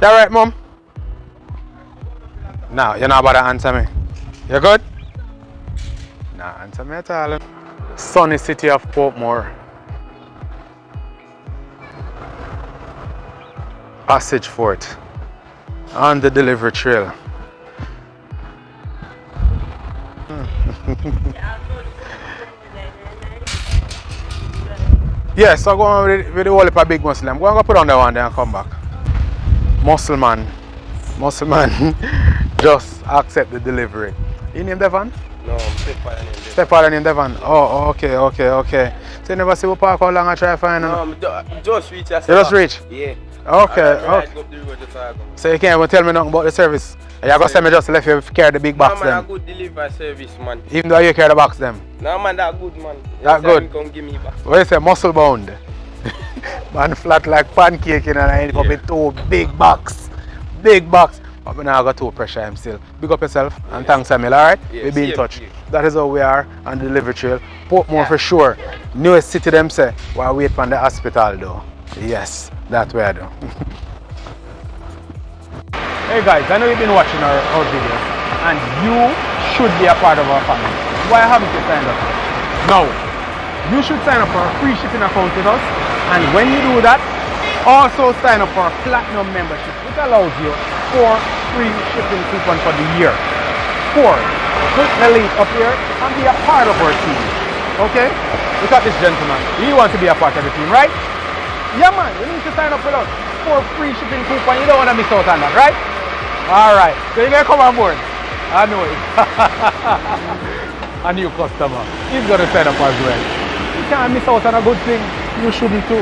You alright, Mom? No, you're not about to answer me. You good? Nah, answer me at all. Sunny city of Portmore. Passage Fort. On the delivery trail. Yes, I'll go on with the whole heap of big Muslim. Go and go put on that one there and come back. Muscleman just accept the delivery. You name Devon? No, I'm stepfather name Devon. Stepfather name Devon? Oh, okay. So you never see what park, how long I try to find? No, I'm just reach. You just reach? Yeah. Okay. So you can't even tell me nothing about the service? You're going to say me just left you carry the big box no, man, them? a good delivery service, man. Even though you carry the box them? No, man, that good, man. That good? Come give me back. What you say, muscle bound? Man flat like pancake and I end up with two big box. Big box. But now I got too pressure him still. Big up yourself and thanks Emil, alright? We'll be in touch. That is how we are on the delivery trail. Portmore for sure. Newest city them say, while wait for the hospital though. Yes, that's where I do. Hey guys, I know you've been watching our videos and you should be a part of our family. Why haven't you signed up? No. You should sign up for a free shipping account with us, and when you do that, also sign up for a platinum membership, which allows you 4 free shipping coupons for the year. 4. Click the link up here and be a part of our team. Okay? Look at this gentleman. He wants to be a part of the team, right? Yeah man, you need to sign up with us. 4 free shipping coupons. You don't want to miss out on that, right? Alright, so you're going to come on board. I know it. A new customer. He's going to sign up as well. You can't miss out on a good thing. You shouldn't too.